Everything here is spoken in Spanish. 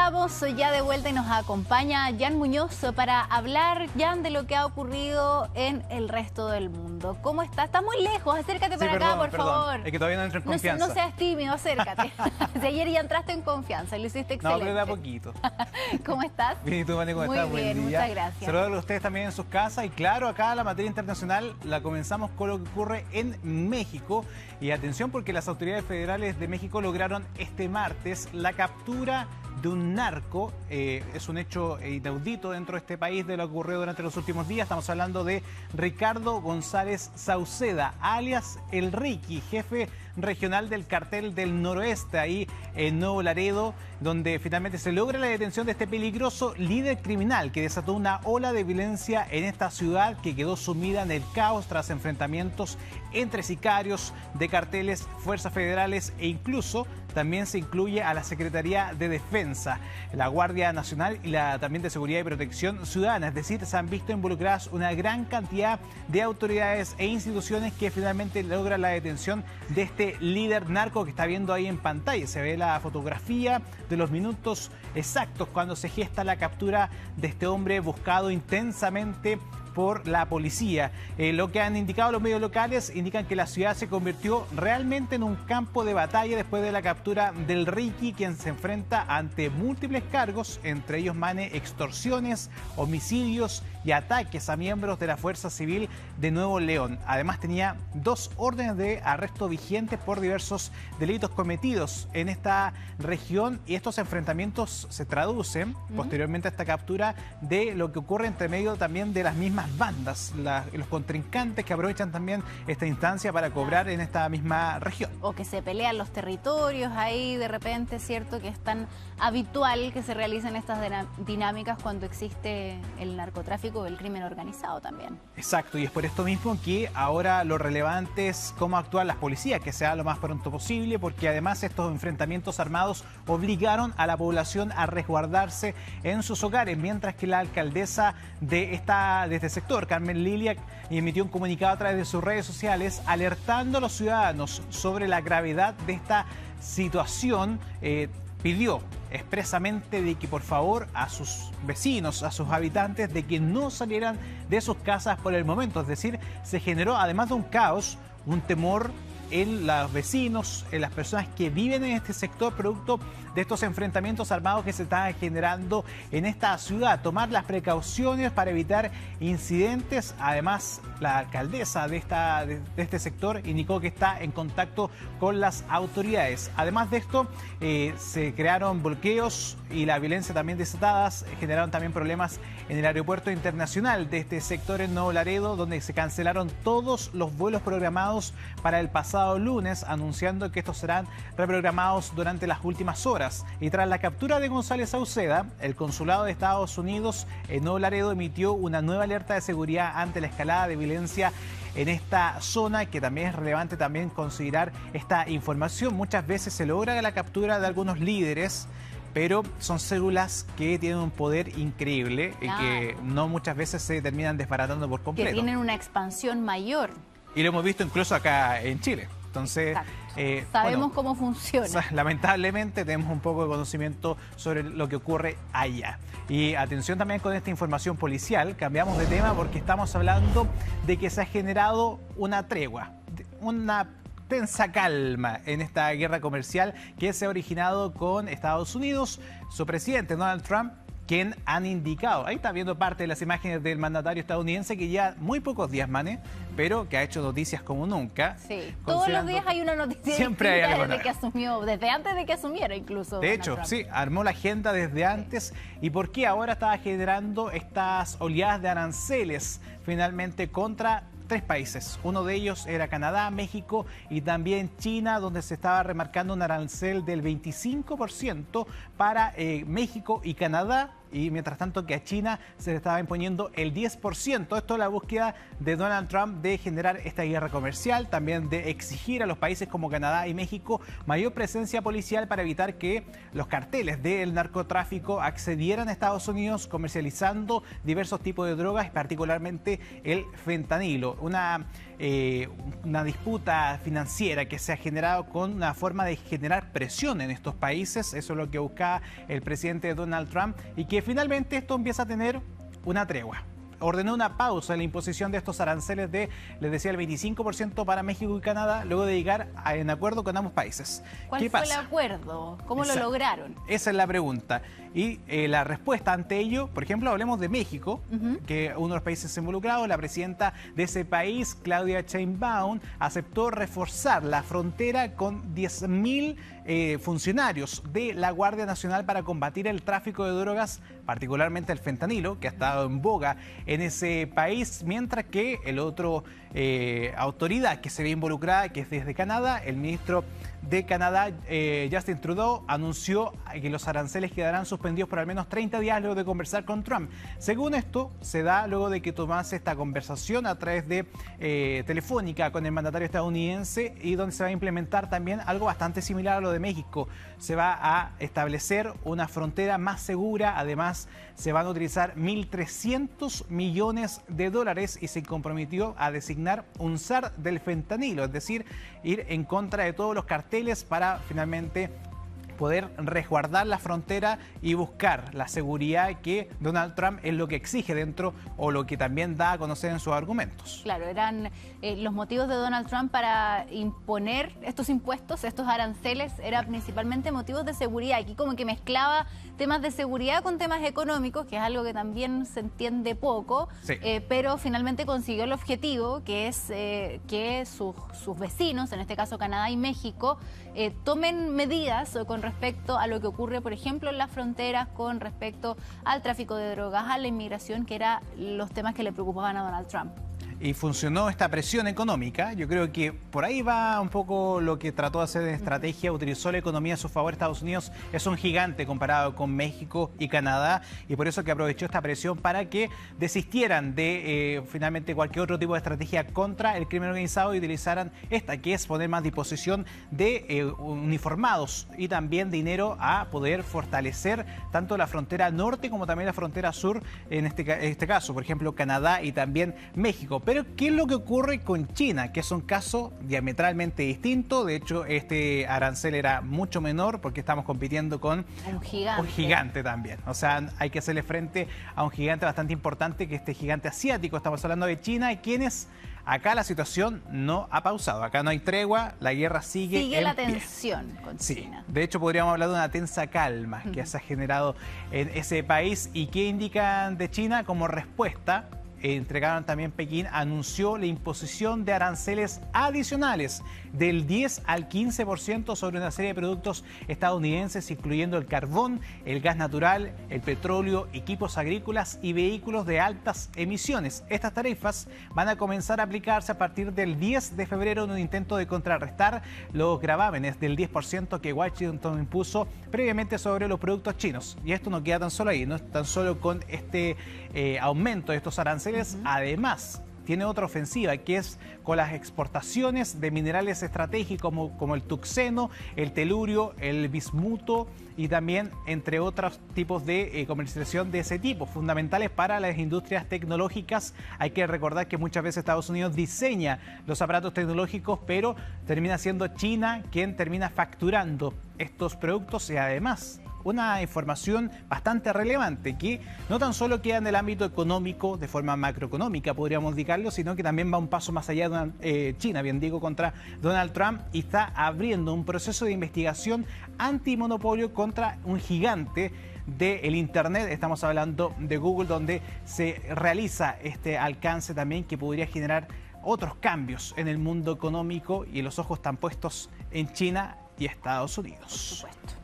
estamos ya de vuelta y nos acompaña Jan Muñoz para hablar, Jan, de lo que ha ocurrido en el resto del mundo. ¿Cómo estás? Estás muy lejos, acércate para acá, por favor. Es que todavía no entro en confianza. No seas tímido, acércate. Si ayer ya entraste en confianza, lo hiciste excelente. No, pero da poquito. ¿Cómo estás? Bien, ¿y tú, Vane, cómo estás? Muy bien, muchas gracias. Saludos a ustedes también en sus casas. Y claro, acá la materia internacional la comenzamos con lo que ocurre en México. Y atención, porque las autoridades federales de México lograron este martes la captura de un narco. Es un hecho inaudito dentro de este país de lo que ocurrió durante los últimos días. Estamos hablando de Ricardo González Sauceda, alias El Ricky, jefe regional del Cartel del Noroeste, ahí en Nuevo Laredo, donde finalmente se logra la detención de este peligroso líder criminal que desató una ola de violencia en esta ciudad que quedó sumida en el caos tras enfrentamientos entre sicarios de carteles, fuerzas federales e incluso también se incluye a la Secretaría de Defensa, la Guardia Nacional y la también de Seguridad y Protección Ciudadana. Es decir, se han visto involucradas una gran cantidad de autoridades e instituciones que finalmente logran la detención de este líder narco que está viendo ahí en pantalla. Se ve la fotografía de los minutos exactos cuando se gesta la captura de este hombre buscado intensamente por la policía. Lo que han indicado los medios locales indican que la ciudad se convirtió realmente en un campo de batalla después de la captura del Ricky, quien se enfrenta ante múltiples cargos, entre ellos, Mane, extorsiones, homicidios y ataques a miembros de la Fuerza Civil de Nuevo León. Además, tenía 2 órdenes de arresto vigentes por diversos delitos cometidos en esta región, y estos enfrentamientos se traducen posteriormente a esta captura de lo que ocurre entre medio también de las mismas bandas, los contrincantes que aprovechan también esta instancia para cobrar en esta misma región. O que se pelean los territorios ahí de repente, ¿cierto? Que es tan habitual que se realicen estas dinámicas cuando existe el narcotráfico o el crimen organizado también. Exacto, y es por esto mismo que ahora lo relevante es cómo actúan las policías, que sea lo más pronto posible, porque además estos enfrentamientos armados obligaron a la población a resguardarse en sus hogares, mientras que la alcaldesa de este sector, Carmen Lilia, emitió un comunicado a través de sus redes sociales alertando a los ciudadanos sobre la gravedad de esta situación. Pidió expresamente de que por favor a sus vecinos, a sus habitantes, de que no salieran de sus casas por el momento. Es decir, se generó, además de un caos, un temor en los vecinos, en las personas que viven en este sector, producto de estos enfrentamientos armados que se están generando en esta ciudad. Tomar las precauciones para evitar incidentes. Además, la alcaldesa de este sector indicó que está en contacto con las autoridades. Además de esto, se crearon bloqueos y la violencia también desatadas generaron también problemas en el aeropuerto internacional de este sector en Nuevo Laredo, donde se cancelaron todos los vuelos programados para el pasado lunes, anunciando que estos serán reprogramados durante las últimas horas. Y tras la captura de González Sauceda, el Consulado de Estados Unidos en Nuevo Laredo emitió una nueva alerta de seguridad ante la escalada de violencia en esta zona, que también es relevante también considerar esta información. Muchas veces se logra la captura de algunos líderes, pero son células que tienen un poder increíble y que no muchas veces se terminan desbaratando por completo. Que tienen una expansión mayor. Y lo hemos visto incluso acá en Chile. Entonces, sabemos cómo funciona. Lamentablemente tenemos un poco de conocimiento sobre lo que ocurre allá. Y atención también con esta información policial. Cambiamos de tema porque estamos hablando de que se ha generado una tregua, una tensa calma en esta guerra comercial que se ha originado con Estados Unidos. Su presidente, Donald Trump, quien han indicado, ahí está viendo parte de las imágenes del mandatario estadounidense, que ya muy pocos días, Mane, pero que ha hecho noticias como nunca. Sí, todos los días hay una noticia siempre hay desde que asumió, desde antes de que asumiera incluso. De hecho, sí, armó la agenda desde antes. ¿Y por qué ahora estaba generando estas oleadas de aranceles finalmente contra 3 países? Uno de ellos era Canadá, México y también China, donde se estaba remarcando un arancel del 25% para México y Canadá, y mientras tanto que a China se le estaba imponiendo el 10%. Esto es la búsqueda de Donald Trump de generar esta guerra comercial, también de exigir a los países como Canadá y México mayor presencia policial para evitar que los carteles del narcotráfico accedieran a Estados Unidos comercializando diversos tipos de drogas, particularmente el fentanilo. Una una disputa financiera que se ha generado con una forma de generar presión en estos países. Eso es lo que buscaba el presidente Donald Trump, y que finalmente esto empieza a tener una tregua. Ordenó una pausa en la imposición de estos aranceles de, les decía, el 25% para México y Canadá, luego de llegar en acuerdo con ambos países. ¿Cuál fue el acuerdo? ¿Cómo lo lograron? Esa es la pregunta. Y la respuesta ante ello, por ejemplo, hablemos de México, que uno de los países involucrados. La presidenta de ese país, Claudia Sheinbaum, aceptó reforzar la frontera con 10.000 funcionarios de la Guardia Nacional para combatir el tráfico de drogas, particularmente el fentanilo, que ha estado en boga en ese país, mientras que el otro autoridad que se ve involucrada, que es desde Canadá, el ministro de Canadá, Justin Trudeau, anunció que los aranceles quedarán suspendidos por al menos 30 días luego de conversar con Trump. Según esto, se da luego de que tomase esta conversación a través de telefónica con el mandatario estadounidense, y donde se va a implementar también algo bastante similar a lo de México. Se va a establecer una frontera más segura. Además, se van a utilizar 1.300 millones de dólares y se comprometió a designar un zar del fentanilo, es decir, ir en contra de todos los carteles para finalmente poder resguardar la frontera y buscar la seguridad que Donald Trump es lo que exige dentro, o lo que también da a conocer en sus argumentos. Claro, eran los motivos de Donald Trump para imponer estos impuestos, estos aranceles, eran principalmente motivos de seguridad. Aquí como que mezclaba temas de seguridad con temas económicos, que es algo que también se entiende poco, sí. Pero finalmente consiguió el objetivo, que es que sus vecinos, en este caso Canadá y México, tomen medidas con respecto a lo que ocurre, por ejemplo, en las fronteras, con respecto al tráfico de drogas, a la inmigración, que eran los temas que le preocupaban a Donald Trump. Y funcionó esta presión económica. Yo creo que por ahí va un poco lo que trató de hacer de estrategia. Utilizó la economía a su favor. Estados Unidos es un gigante comparado con México y Canadá, y por eso que aprovechó esta presión para que desistieran de finalmente cualquier otro tipo de estrategia contra el crimen organizado y utilizaran esta, que es poner más disposición de uniformados y también dinero a poder fortalecer tanto la frontera norte como también la frontera sur, en este caso, por ejemplo, Canadá y también México. Pero ¿qué es lo que ocurre con China? Que es un caso diametralmente distinto. De hecho, este arancel era mucho menor porque estamos compitiendo con un gigante también. O sea, hay que hacerle frente a un gigante bastante importante, que este gigante asiático. Estamos hablando de China, y quienes acá la situación no ha pausado. Acá no hay tregua, la guerra sigue en la pie. tensión con China. De hecho, podríamos hablar de una tensa calma que se ha generado en ese país. ¿Y qué indican de China como respuesta? Entregaron también, Pekín anunció la imposición de aranceles adicionales del 10 al 15% sobre una serie de productos estadounidenses, incluyendo el carbón, el gas natural, el petróleo, equipos agrícolas y vehículos de altas emisiones. Estas tarifas van a comenzar a aplicarse a partir del 10 de febrero en un intento de contrarrestar los gravámenes del 10% que Washington impuso previamente sobre los productos chinos. Y esto no queda tan solo ahí, no es tan solo con este aumento de estos aranceles. Además, tiene otra ofensiva, que es con las exportaciones de minerales estratégicos como el tuxeno, el telurio, el bismuto, y también entre otros tipos de comercialización de ese tipo, fundamentales para las industrias tecnológicas. Hay que recordar que muchas veces Estados Unidos diseña los aparatos tecnológicos, pero termina siendo China quien termina facturando estos productos. Y además, una información bastante relevante que no tan solo queda en el ámbito económico, de forma macroeconómica podríamos indicarlo, sino que también va un paso más allá de China, bien digo, contra Donald Trump, y está abriendo un proceso de investigación antimonopolio contra un gigante del Internet. Estamos hablando de Google, donde se realiza este alcance también que podría generar otros cambios en el mundo económico, y los ojos están puestos en China y Estados Unidos. Por supuesto.